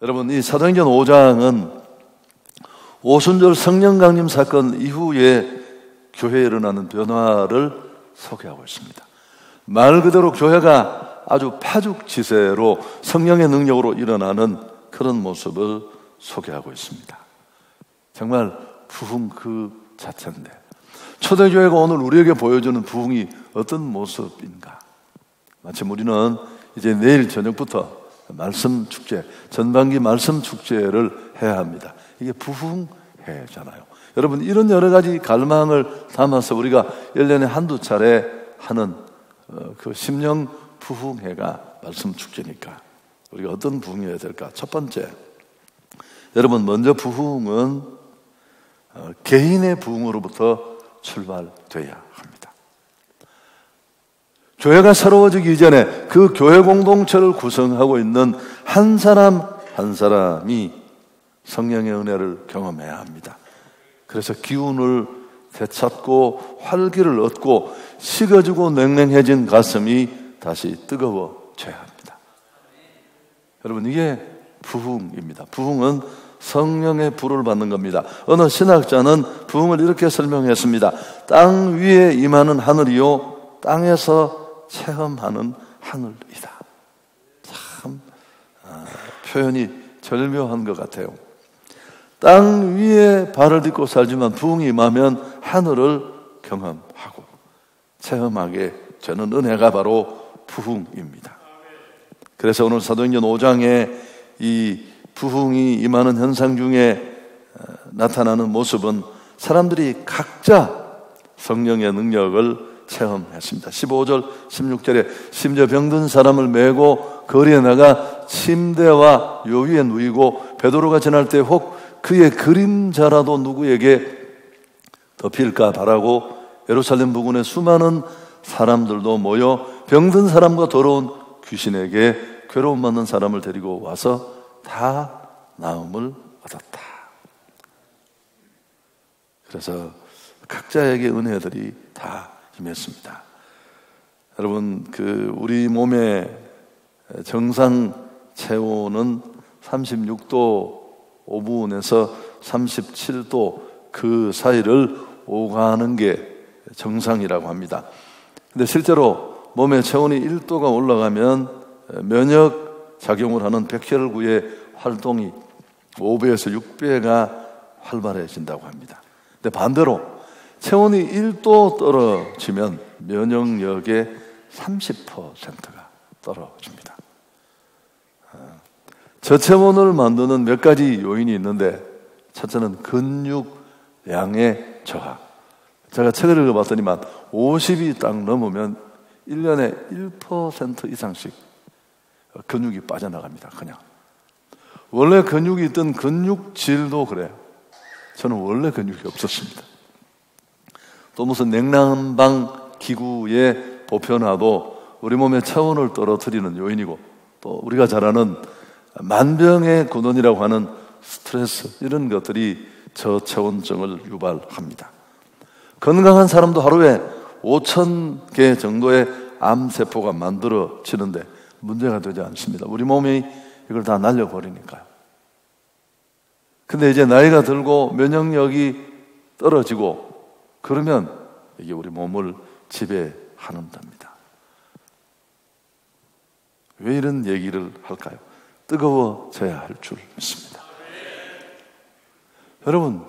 여러분, 이 사도행전 5장은 오순절 성령 강림 사건 이후에 교회에 일어나는 변화를 소개하고 있습니다. 말 그대로 교회가 아주 파죽지세로 성령의 능력으로 일어나는 그런 모습을 소개하고 있습니다. 정말 부흥 그 자체인데, 초대교회가 오늘 우리에게 보여주는 부흥이 어떤 모습인가? 마침 우리는 이제 내일 저녁부터 말씀 축제, 전반기 말씀 축제를 해야 합니다. 이게 부흥회잖아요. 여러분, 이런 여러 가지 갈망을 담아서 우리가 1년에 한두 차례 하는 그 심령 부흥회가 말씀 축제니까 우리가 어떤 부흥해야 될까? 첫 번째, 여러분, 먼저 부흥은 개인의 부흥으로부터 출발돼야 합니다. 교회가 새로워지기 이전에 그 교회 공동체를 구성하고 있는 한 사람 한 사람이 성령의 은혜를 경험해야 합니다. 그래서 기운을 되찾고 활기를 얻고 식어지고 냉랭해진 가슴이 다시 뜨거워져야 합니다. 여러분, 이게 부흥입니다. 부흥은 성령의 불을 받는 겁니다. 어느 신학자는 부흥을 이렇게 설명했습니다. 땅 위에 임하는 하늘이요, 땅에서 체험하는 하늘이다. 참 표현이 절묘한 것 같아요. 땅 위에 발을 딛고 살지만 부흥이 임하면 하늘을 경험하고 체험하게 되는 은혜가 바로 부흥입니다. 그래서 오늘 사도행전 5장에 이 부흥이 임하는 현상 중에 나타나는 모습은 사람들이 각자 성령의 능력을 체험했습니다. 15절, 16절에 심지어 병든 사람을 메고 거리에 나가 침대와 요 위에 누이고 베드로가 지날 때 혹 그의 그림자라도 누구에게 덮일까 바라고 예루살렘 부근에 수많은 사람들도 모여 병든 사람과 더러운 귀신에게 괴로움 받는 사람을 데리고 와서 다 나음을 얻었다. 그래서 각자에게 은혜들이 다 임했습니다. 여러분, 우리 몸의 정상 체온은 36도 5분에서 37도 그 사이를 오가는 게 정상이라고 합니다. 근데 실제로 몸의 체온이 1도가 올라가면 면역 작용을 하는 백혈구의 활동이 5배에서 6배가 활발해진다고 합니다. 근데 반대로 체온이 1도 떨어지면 면역력의 30%가 떨어집니다. 저체온을 만드는 몇 가지 요인이 있는데, 첫째는 근육량의 저하. 제가 책을 읽어봤더니만 50이 딱 넘으면 1년에 1% 이상씩 근육이 빠져나갑니다. 그냥 원래 근육이 있던 근육질도 그래요. 저는 원래 근육이 없었습니다. 또 무슨 냉난방 기구의 보편화도 우리 몸의 체온을 떨어뜨리는 요인이고, 또 우리가 잘 아는 만병의 근원이라고 하는 스트레스, 이런 것들이 저체온증을 유발합니다. 건강한 사람도 하루에 5,000개 정도의 암세포가 만들어지는데 문제가 되지 않습니다. 우리 몸이 이걸 다 날려버리니까요. 근데 이제 나이가 들고 면역력이 떨어지고 그러면 이게 우리 몸을 지배한답니다. 왜 이런 얘기를 할까요? 뜨거워져야 할 줄 믿습니다. 여러분,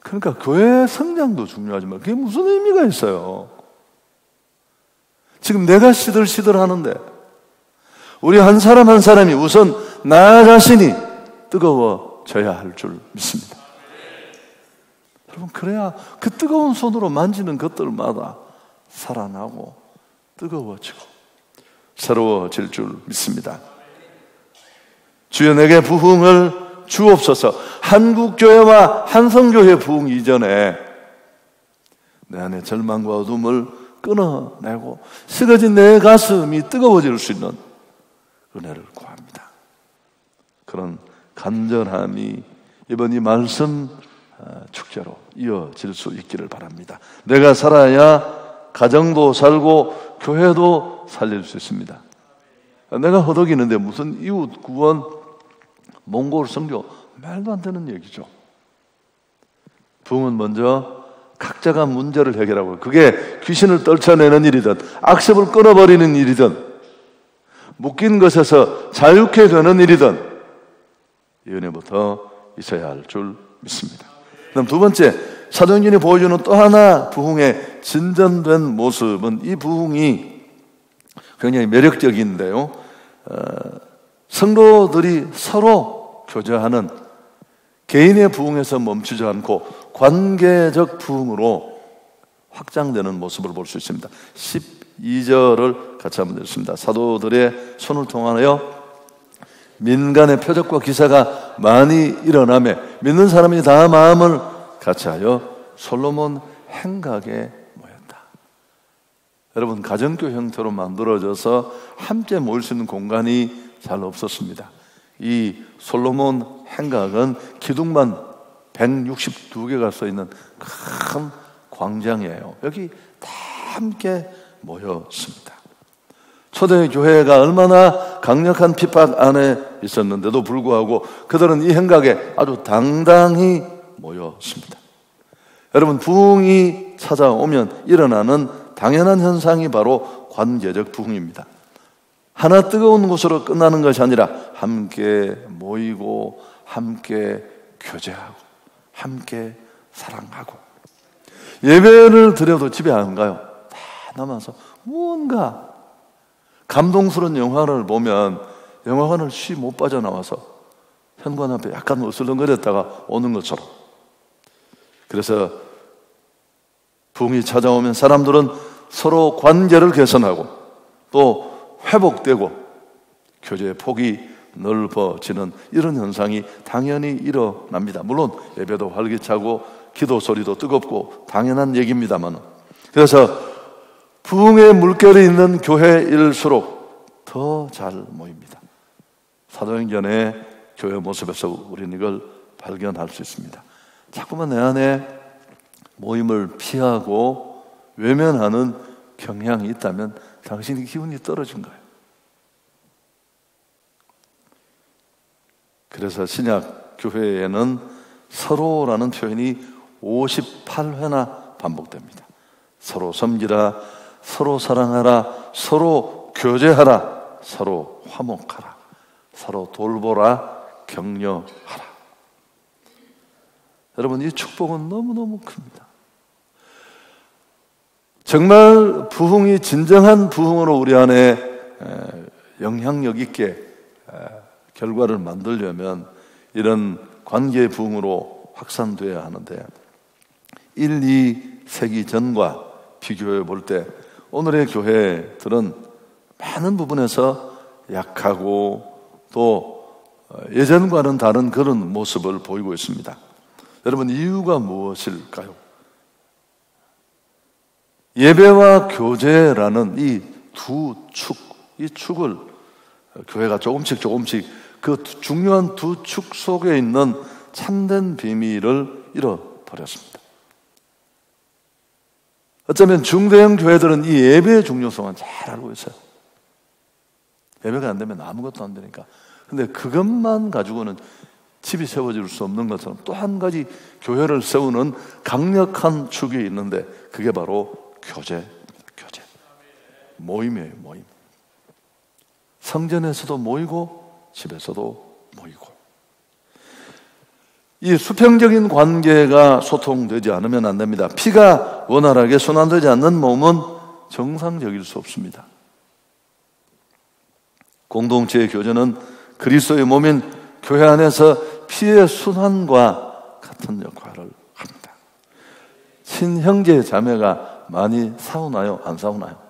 그러니까 교회 성장도 중요하지만 그게 무슨 의미가 있어요? 지금 내가 시들시들 하는데 우리 한 사람 한 사람이 우선 나 자신이 뜨거워져야 할 줄 믿습니다. 여러분, 그래야 그 뜨거운 손으로 만지는 것들마다 살아나고 뜨거워지고 새로워질 줄 믿습니다. 주여, 내게 부흥을 주옵소서. 한국교회와 한성교회 부흥 이전에 내 안에 절망과 어둠을 끊어내고 식어진 내 가슴이 뜨거워질 수 있는 은혜를 구합니다. 그런 간절함이 이번 이 말씀 축제로 이어질 수 있기를 바랍니다. 내가 살아야 가정도 살고 교회도 살릴 수 있습니다. 내가 허덕이는데 무슨 이웃 구원, 몽골 선교, 말도 안 되는 얘기죠. 부흥은 먼저 각자가 문제를 해결하고, 그게 귀신을 떨쳐내는 일이든 악습을 끊어버리는 일이든 묶인 것에서 자유케 되는 일이든 이 은혜부터 있어야 할 줄 믿습니다. 그다음 두 번째, 사도행전이 보여주는 또 하나 부흥의 진전된 모습은, 이 부흥이 굉장히 매력적인데요, 성도들이 서로 교제하는 개인의 부흥에서 멈추지 않고 관계적 부흥으로 확장되는 모습을 볼 수 있습니다. 12절을 같이 한번 읽습니다. 사도들의 손을 통하여 민간의 표적과 기사가 많이 일어나며 믿는 사람이 다 마음을 같이하여 솔로몬 행각에 모였다. 여러분, 가정교 형태로 만들어져서 함께 모일 수 있는 공간이 잘 없었습니다. 이 솔로몬 행각은 기둥만 162개가 써 있는 큰 광장이에요. 여기 다 함께 모였습니다. 초대 교회가 얼마나 강력한 핍박 안에 있었는데도 불구하고 그들은 이 행각에 아주 당당히 모였습니다. 여러분, 부흥이 찾아오면 일어나는 당연한 현상이 바로 관계적 부흥입니다. 하나 뜨거운 곳으로 끝나는 것이 아니라 함께 모이고 함께 교제하고 함께 사랑하고, 예배를 드려도 집에 안 가요. 다 남아서 무언가 감동스러운 영화를 보면 영화관을 쉬 못 빠져나와서 현관 앞에 약간 어슬렁거렸다가 오는 것처럼. 그래서 부흥이 찾아오면 사람들은 서로 관계를 개선하고 또 회복되고 교제의 폭이 넓어지는 이런 현상이 당연히 일어납니다. 물론 예배도 활기차고 기도 소리도 뜨겁고 당연한 얘기입니다만, 그래서 부흥의 물결이 있는 교회일수록 더 잘 모입니다. 사도행전의 교회 모습에서 우리는 이걸 발견할 수 있습니다. 자꾸만 내 안에 모임을 피하고 외면하는 경향이 있다면 당신이 기운이 떨어진 거예요. 그래서 신약 교회에는 서로라는 표현이 58회나 반복됩니다. 서로 섬기라, 서로 사랑하라, 서로 교제하라, 서로 화목하라, 서로 돌보라, 격려하라. 여러분, 이 축복은 너무너무 큽니다. 정말 부흥이 진정한 부흥으로 우리 안에 영향력 있게 결과를 만들려면 이런 관계의 부흥으로 확산돼야 하는데, 1, 2세기 전과 비교해 볼 때 오늘의 교회들은 많은 부분에서 약하고 또 예전과는 다른 그런 모습을 보이고 있습니다. 여러분, 이유가 무엇일까요? 예배와 교제라는 이 두 축, 이 축을 교회가 조금씩 그 중요한 두 축 속에 있는 참된 비밀을 잃어버렸습니다. 어쩌면 중대형 교회들은 이 예배의 중요성은 잘 알고 있어요. 예배가 안 되면 아무것도 안 되니까. 근데 그것만 가지고는 집이 세워질 수 없는 것처럼 또 한 가지 교회를 세우는 강력한 축이 있는데, 그게 바로 교제. 모임이에요, 모임. 성전에서도 모이고 집에서도 모이고. 이 수평적인 관계가 소통되지 않으면 안 됩니다. 피가 원활하게 순환되지 않는 몸은 정상적일 수 없습니다. 공동체의 교제는 그리스도의 몸인 교회 안에서 피의 순환과 같은 역할을 합니다. 친형제 자매가 많이 싸우나요? 안 싸우나요?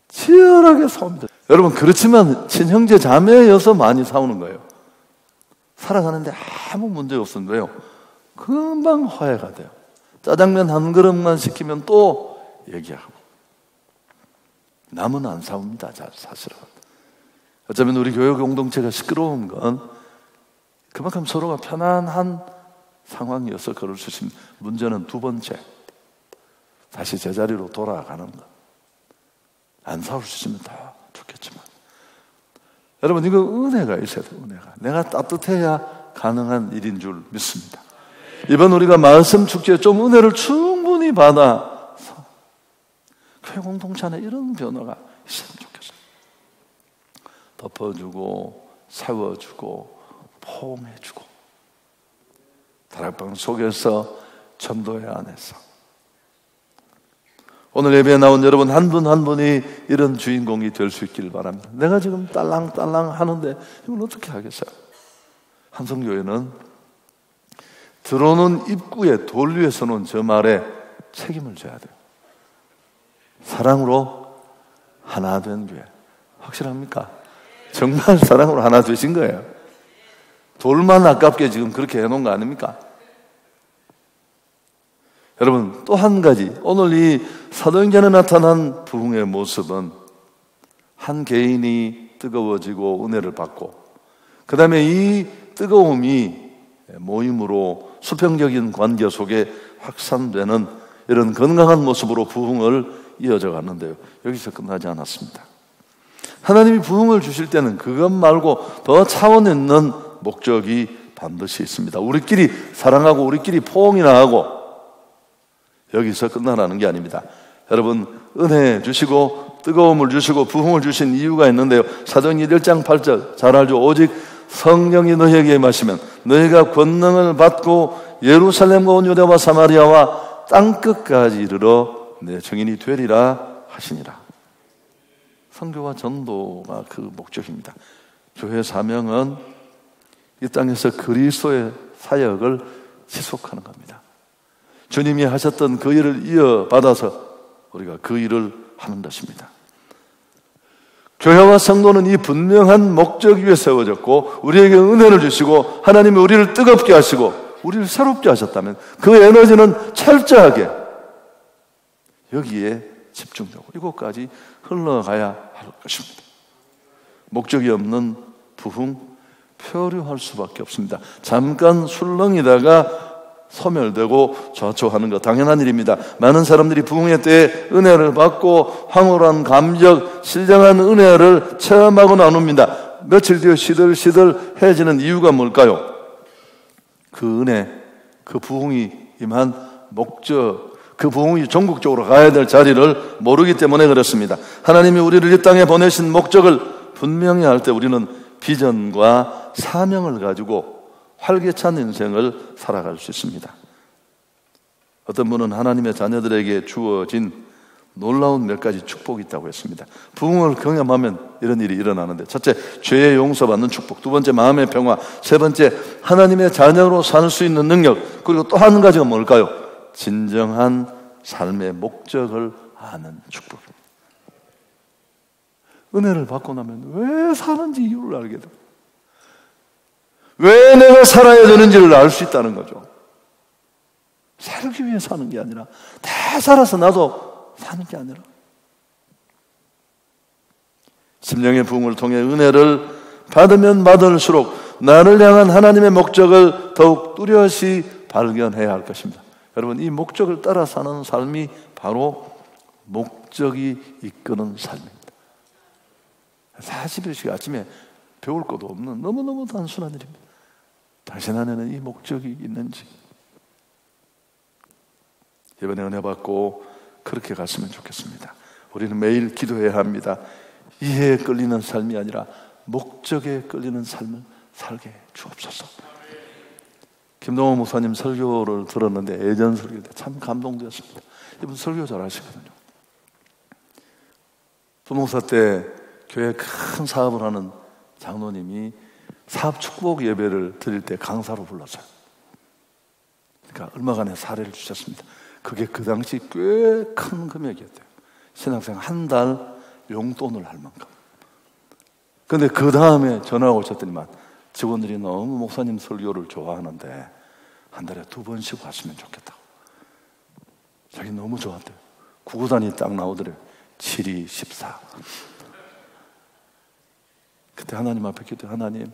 치열하게 싸웁니다. 여러분, 그렇지만 친형제 자매여서 많이 싸우는 거예요. 살아가는데 아무 문제 없었는데 왜요? 금방 화해가 돼요. 짜장면 한 그릇만 시키면 또 얘기하고. 남은 안 싸웁니다, 사실은. 어쩌면 우리 교회 공동체가 시끄러운 건 그만큼 서로가 편안한 상황이어서 그럴 수 있습니다. 문제는 두 번째, 다시 제자리로 돌아가는 것. 안 싸울 수 있으면 더 좋겠지만, 여러분, 이거 은혜가 있어야 돼요. 은혜가. 내가 따뜻해야 가능한 일인 줄 믿습니다. 이번 우리가 말씀 축제에 좀 은혜를 충분히 받아서 교회 공동체 안에 이런 변화가 있으면 좋겠어요. 덮어주고 세워주고 포옹해주고 다락방 속에서 전도회 안에서 오늘 예배에 나온 여러분 한 분 한 분이 이런 주인공이 될 수 있기를 바랍니다. 내가 지금 딸랑딸랑 하는데 이걸 어떻게 하겠어요? 한성교회는 들어오는 입구에 돌 위에 서는 저 말에 책임을 져야 돼요. 사랑으로 하나 된 교회. 확실합니까? 정말 사랑으로 하나 되신 거예요. 돌만 아깝게 지금 그렇게 해놓은 거 아닙니까? 여러분, 또 한 가지, 오늘 이 사도행전에 나타난 부흥의 모습은 한 개인이 뜨거워지고 은혜를 받고 그 다음에 이 뜨거움이 모임으로 수평적인 관계 속에 확산되는 이런 건강한 모습으로 부흥을 이어져 갔는데요, 여기서 끝나지 않았습니다. 하나님이 부흥을 주실 때는 그것 말고 더 차원 있는 목적이 반드시 있습니다. 우리끼리 사랑하고 우리끼리 포옹이나 하고 여기서 끝나라는 게 아닙니다. 여러분, 은혜 주시고 뜨거움을 주시고 부흥을 주신 이유가 있는데요, 사도행전 1장 8절 잘 알죠. 오직 성령이 너희에게 임하시면 너희가 권능을 받고 예루살렘과 온 유대와 사마리아와 땅끝까지 이르러 내 증인이 되리라 하시니라. 선교와 전도가 그 목적입니다. 교회 사명은 이 땅에서 그리스도의 사역을 지속하는 겁니다. 주님이 하셨던 그 일을 이어받아서 우리가 그 일을 하는 것입니다. 교회와 성도는 이 분명한 목적 위에 세워졌고 우리에게 은혜를 주시고 하나님이 우리를 뜨겁게 하시고 우리를 새롭게 하셨다면 그 에너지는 철저하게 여기에 집중적으로 이곳까지 흘러가야 할 것입니다. 목적이 없는 부흥 표류할 수밖에 없습니다. 잠깐 술렁이다가 소멸되고 좌초하는 것 당연한 일입니다. 많은 사람들이 부흥의 때에 은혜를 받고 황홀한 감격, 신령한 은혜를 체험하고 나눕니다. 며칠 뒤에 시들시들해지는 이유가 뭘까요? 그 은혜, 그 부흥이 임한 목적, 그 부흥이 전국적으로 가야 될 자리를 모르기 때문에 그렇습니다. 하나님이 우리를 이 땅에 보내신 목적을 분명히 할 때 우리는 비전과 사명을 가지고 활기찬 인생을 살아갈 수 있습니다. 어떤 분은 하나님의 자녀들에게 주어진 놀라운 몇 가지 축복이 있다고 했습니다. 부흥을 경험하면 이런 일이 일어나는데, 첫째, 죄의 용서받는 축복. 두 번째, 마음의 평화. 세 번째, 하나님의 자녀로 살 수 있는 능력. 그리고 또 한 가지가 뭘까요? 진정한 삶의 목적을 아는 축복입니다. 은혜를 받고 나면 왜 사는지 이유를 알게 됩니다. 왜 내가 살아야 되는지를 알 수 있다는 거죠. 살기 위해 사는 게 아니라 다 살아서 나도 사는 게 아니라 심령의 부흥을 통해 은혜를 받으면 받을수록 나를 향한 하나님의 목적을 더욱 뚜렷이 발견해야 할 것입니다. 여러분, 이 목적을 따라 사는 삶이 바로 목적이 이끄는 삶입니다. 40일씩 아침에 배울 것도 없는 너무너무 단순한 일입니다. 당신 안에는 이 목적이 있는지. 이번에 은혜 받고 그렇게 갔으면 좋겠습니다. 우리는 매일 기도해야 합니다. 이해에 끌리는 삶이 아니라 목적에 끌리는 삶을 살게 주옵소서. 김동호 목사님 설교를 들었는데, 예전 설교 때 참 감동되었습니다. 이분 설교 잘 하시거든요. 부목사 때 교회 큰 사업을 하는 장로님이 사업 축복 예배를 드릴 때 강사로 불렀어요. 그러니까 얼마간의 사례를 주셨습니다. 그게 그 당시 꽤 큰 금액이었대요. 신학생 한 달 용돈을 할 만큼. 그런데 그 다음에 전화가 오셨더니만 직원들이 너무 목사님 설교를 좋아하는데 한 달에 2번씩 왔으면 좋겠다고. 자기 너무 좋았대요. 구구단이 딱 나오더래요. 7, 2, 14. 그때 하나님 앞에 기도해, 하나님,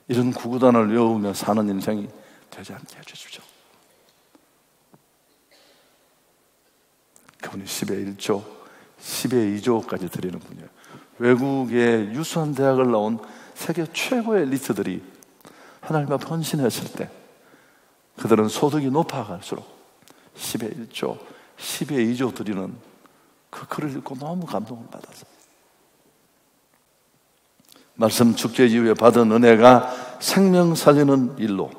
이런 구구단을 외우며 사는 인생이 되지 않게 해주십시오. 그분이 10의 1조, 10의 2조까지 드리는 분이에요. 외국의 유수한 대학을 나온 세계 최고의 엘리트들이 하나님 앞에 헌신했을 때 그들은 소득이 높아갈수록 10의 1조, 10의 2조 드리는 그 글을 읽고 너무 감동을 받았어요. 말씀 축제 이후에 받은 은혜가 생명 살리는 일로,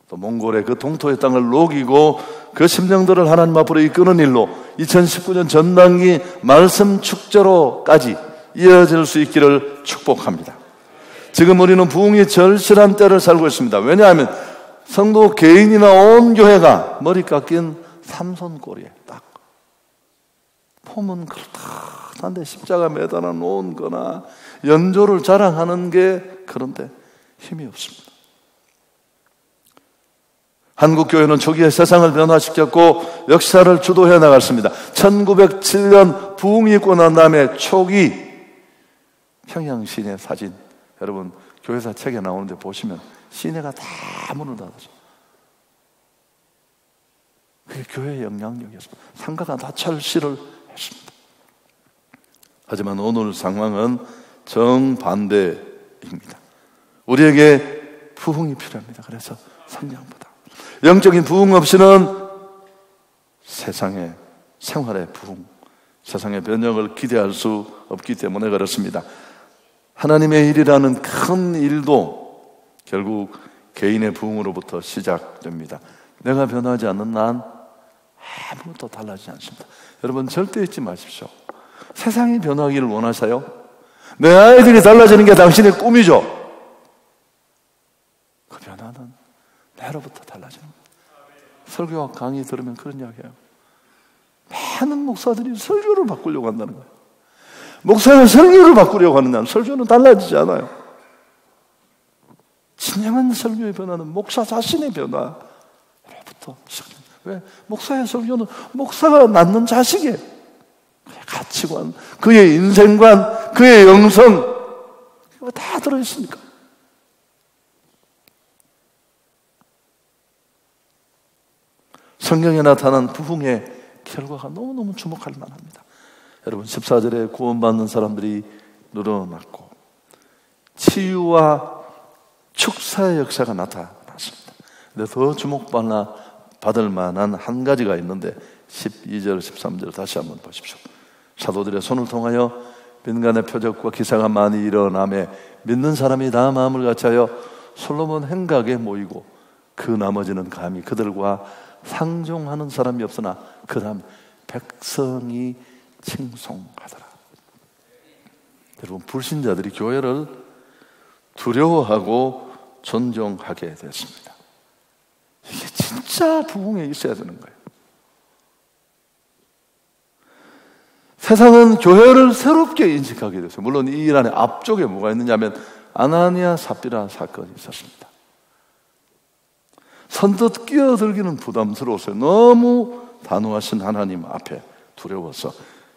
또 몽골의 그 동토의 땅을 녹이고 그 심령들을 하나님 앞으로 이끄는 일로 2019년 전반기 말씀 축제로까지 이어질 수 있기를 축복합니다. 지금 우리는 부흥이 절실한 때를 살고 있습니다. 왜냐하면 성도 개인이나 온 교회가 머리 깎인 삼손꼬리에 딱 폼은 그렇다한데 십자가 매달아 놓은 거나 연조를 자랑하는 게 그런데 힘이 없습니다. 한국교회는 초기에 세상을 변화시켰고 역사를 주도해 나갔습니다. 1907년 부흥이 있고 난 다음에 초기 평양시내 사진, 여러분 교회사 책에 나오는데 보시면 시내가 다 문을 닫았어요. 그게 교회의 영향력이었습니다. 상가가 다 철시를 했습니다. 하지만 오늘 상황은 정반대입니다. 우리에게 부흥이 필요합니다. 그래서 성령보다 영적인 부흥 없이는 세상의 생활의 부흥, 세상의 변혁을 기대할 수 없기 때문에 그렇습니다. 하나님의 일이라는 큰 일도 결국 개인의 부흥으로부터 시작됩니다. 내가 변하지 않는 난 아무것도 달라지지 않습니다. 여러분 절대 잊지 마십시오. 세상이 변하기를 원하세요? 내 아이들이 달라지는 게 당신의 꿈이죠. 그 변화는 내로부터 달라지는 거예요. 설교와 강의 들으면 그런 이야기예요. 많은 목사들이 설교를 바꾸려고 한다는 거예요. 목사가 설교를 바꾸려고 하는 날 설교는 달라지지 않아요. 진정한 설교의 변화는 목사 자신의 변화로부터 시작합니다. 왜? 목사의 설교는 목사가 낳는 자식의 그의 가치관, 그의 인생관, 그의 영성 이거 다 들어있으니까. 성경에 나타난 부흥의 결과가 너무너무 주목할 만합니다. 여러분 14절에 구원받는 사람들이 늘어났고 치유와 축사의 역사가 나타났습니다. 근데 더 주목받을 만한 한 가지가 있는데 12절, 13절 다시 한번 보십시오. 사도들의 손을 통하여 민간의 표적과 기사가 많이 일어나매 믿는 사람이 다 마음을 같이하여 솔로몬 행각에 모이고 그 나머지는 감히 그들과 상종하는 사람이 없으나 그 다음 백성이 칭송하더라. 여러분 불신자들이 교회를 두려워하고 존경하게 됐습니다. 이게 진짜 부흥에 있어야 되는 거예요. 세상은 교회를 새롭게 인식하게 됐어요. 물론 이 일 안에 앞쪽에 뭐가 있느냐면 아나니아 삽비라 사건이 있었습니다. 선뜻 끼어들기는 부담스러웠어요. 너무 단호하신 하나님 앞에 두려워서.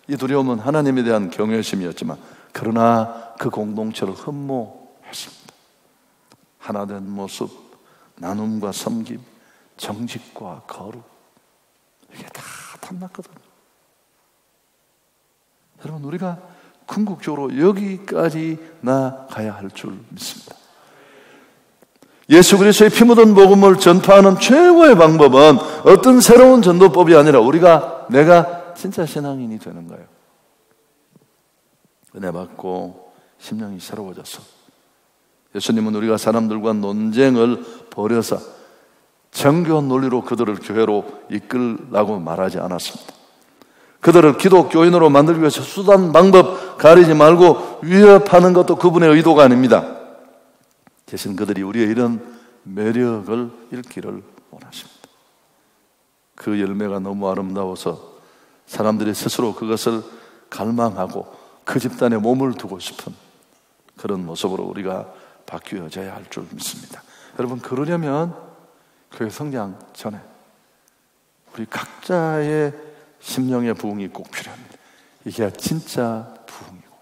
이 두려움은 하나님에 대한 경외심이었지만 그러나 그 공동체를 흠모했습니다. 하나된 모습, 나눔과 섬김, 정직과 거룩 이게 다 탐났거든요. 여러분 우리가 궁극적으로 여기까지 나가야 할 줄 믿습니다. 예수 그리스도의 피 묻은 복음을 전파하는 최고의 방법은 어떤 새로운 전도법이 아니라 내가 진짜 신앙인이 되는 거예요. 은혜 받고 심령이 새로워졌어. 예수님은 우리가 사람들과 논쟁을 벌여서 정교한 논리로 그들을 교회로 이끌라고 말하지 않았습니다. 그들을 기독교인으로 만들기 위해서 수단, 방법 가리지 말고 위협하는 것도 그분의 의도가 아닙니다. 대신 그들이 우리의 이런 매력을 잃기를 원하십니다. 그 열매가 너무 아름다워서 사람들이 스스로 그것을 갈망하고 그 집단에 몸을 두고 싶은 그런 모습으로 우리가 바뀌어져야 할 줄 믿습니다. 여러분 그러려면 교회 성장 전에 우리 각자의 심령의 부흥이 꼭 필요합니다. 이게 진짜 부흥이고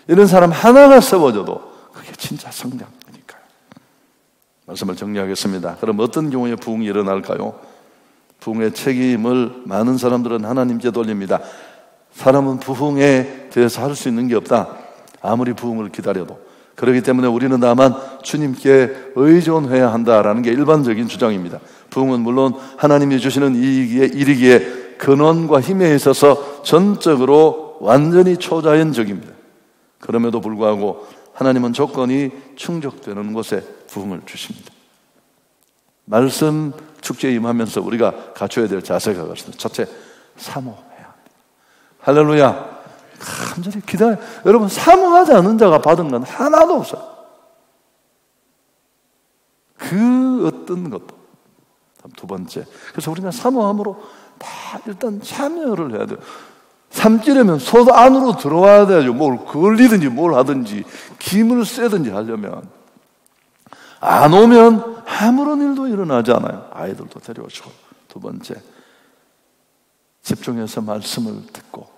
이런 사람 하나가 세워져도 그게 진짜 성장이니까요. 말씀을 정리하겠습니다. 그럼 어떤 경우에 부흥이 일어날까요? 부흥의 책임을 많은 사람들은 하나님께 돌립니다. 사람은 부흥에 대해서 할 수 있는 게 없다. 아무리 부흥을 기다려도. 그렇기 때문에 우리는 다만 주님께 의존해야 한다라는 게 일반적인 주장입니다. 부흥은 물론 하나님이 주시는 일이기에 근원과 힘에 있어서 전적으로 완전히 초자연적입니다. 그럼에도 불구하고 하나님은 조건이 충족되는 곳에 부흥을 주십니다. 말씀 축제에 임하면서 우리가 갖춰야 될 자세가 그렇습니다. 첫째, 사모해야 합니다. 할렐루야. 간절히 기다려. 여러분, 사모하지 않는 자가 받은 건 하나도 없어요. 그 어떤 것도. 두 번째, 그래서 우리가 사모함으로 다 일단 참여를 해야 돼요. 삼키려면 소 안으로 들어와야 돼요. 뭘 걸리든지 뭘 하든지 김을 쐬든지 하려면. 안 오면 아무런 일도 일어나지 않아요. 아이들도 데려오시고. 두 번째, 집중해서 말씀을 듣고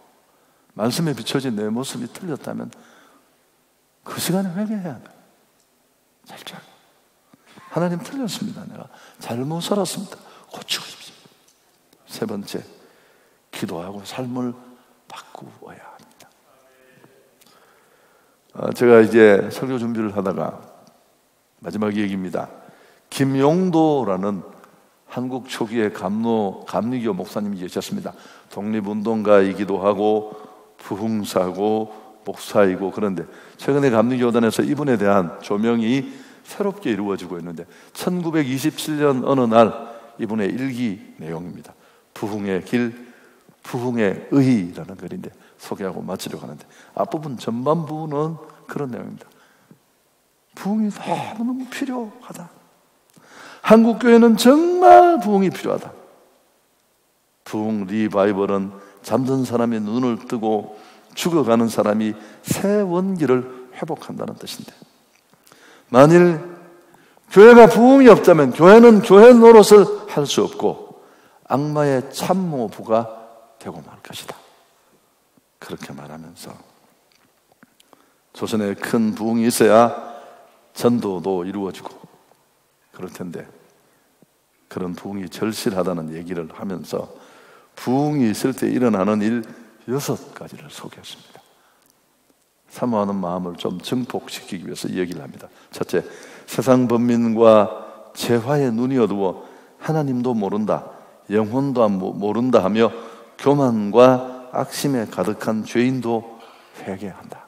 말씀에 비춰진 내 모습이 틀렸다면 그 시간에 회개해야 돼요. 살짝. 하나님 틀렸습니다. 내가 잘못 살았습니다. 고치고 싶습니다. 세 번째, 기도하고 삶을 바꾸어야 합니다. 제가 이제 설교 준비를 하다가 마지막 얘기입니다. 김용도라는 한국 초기의 감리교 목사님이 계셨습니다. 독립운동가이기도 하고 부흥사고 목사이고. 그런데 최근에 감리교단에서 이분에 대한 조명이 새롭게 이루어지고 있는데 1927년 어느 날 이분의 일기 내용입니다. 부흥의 길, 부흥의 의라는 글인데 소개하고 마치려고 하는데 앞부분 전반부는 그런 내용입니다. 부흥이 너무너무 필요하다. 한국교회는 정말 부흥이 필요하다. 부흥 리바이벌은 잠든 사람의 눈을 뜨고 죽어가는 사람이 새 원기를 회복한다는 뜻인데, 만일 교회가 부흥이 없다면 교회는 교회 노릇을 할 수 없고 악마의 참모부가 되고 말 것이다. 그렇게 말하면서 조선에 큰 부흥이 있어야 전도도 이루어지고 그럴 텐데 그런 부흥이 절실하다는 얘기를 하면서 부흥이 있을 때 일어나는 일 6가지를 소개했습니다. 사모하는 마음을 좀 증폭시키기 위해서 이 얘기를 합니다. 첫째, 세상 번민과 재화의 눈이 어두워 하나님도 모른다, 영혼도 모른다 하며 교만과 악심에 가득한 죄인도 회개한다.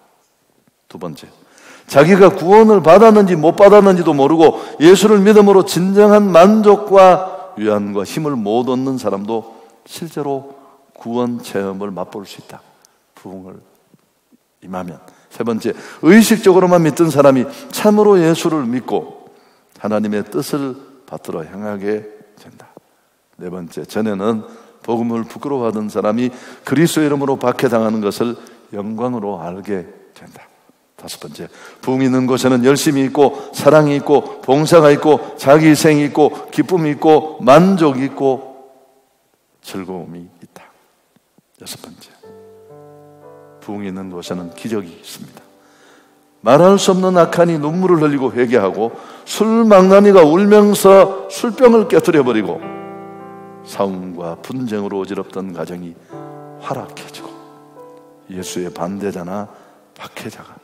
두 번째, 자기가 구원을 받았는지 못 받았는지도 모르고 예수를 믿음으로 진정한 만족과 위안과 힘을 못 얻는 사람도 실제로 구원 체험을 맛볼 수 있다. 부흥을 임하면. 세 번째, 의식적으로만 믿던 사람이 참으로 예수를 믿고 하나님의 뜻을 받들어 향하게 된다. 네 번째, 전에는 복음을 부끄러워하던 사람이 그리스도의 이름으로 박해당하는 것을 영광으로 알게 된다. 다섯 번째, 부흥이 있는 곳에는 열심이 있고 사랑이 있고 봉사가 있고 자기희생이 있고 기쁨이 있고 만족이 있고 즐거움이 있다. 여섯 번째, 부흥이 있는 곳에는 기적이 있습니다. 말할 수 없는 악한이 눈물을 흘리고 회개하고 술망나니가 울면서 술병을 깨뜨려버리고 싸움과 분쟁으로 어지럽던 가정이 활락해지고 예수의 반대자나 박해자가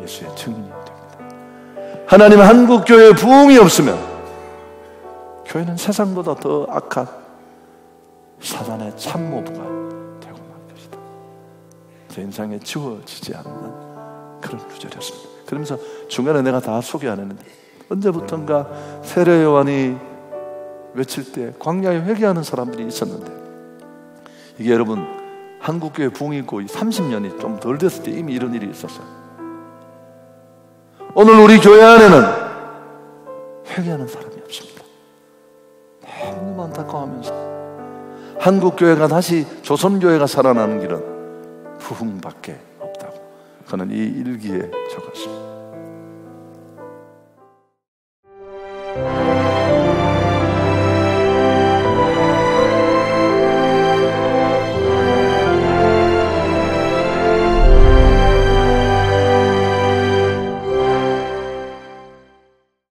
예수의 증인이 됩니다. 하나님, 한국교회에 부흥이 없으면 교회는 세상보다 더 악한 사단의 참모부가 되고 말 것이다. 제 인상에 지워지지 않는 그런 구절이었습니다. 그러면서 중간에 내가 다 소개 안 했는데 언제부턴가 세례 요한이 외칠 때 광야에 회개하는 사람들이 있었는데, 이게 여러분 한국교회 부흥이 있고 30년이 좀 덜 됐을 때 이미 이런 일이 있었어요. 오늘 우리 교회 안에는 회개하는 사람이 없습니다. 너무 안타까워하면서 한국교회가 다시 조선교회가 살아나는 길은 부흥밖에 없다고 그는 이 일기에 적었습니다.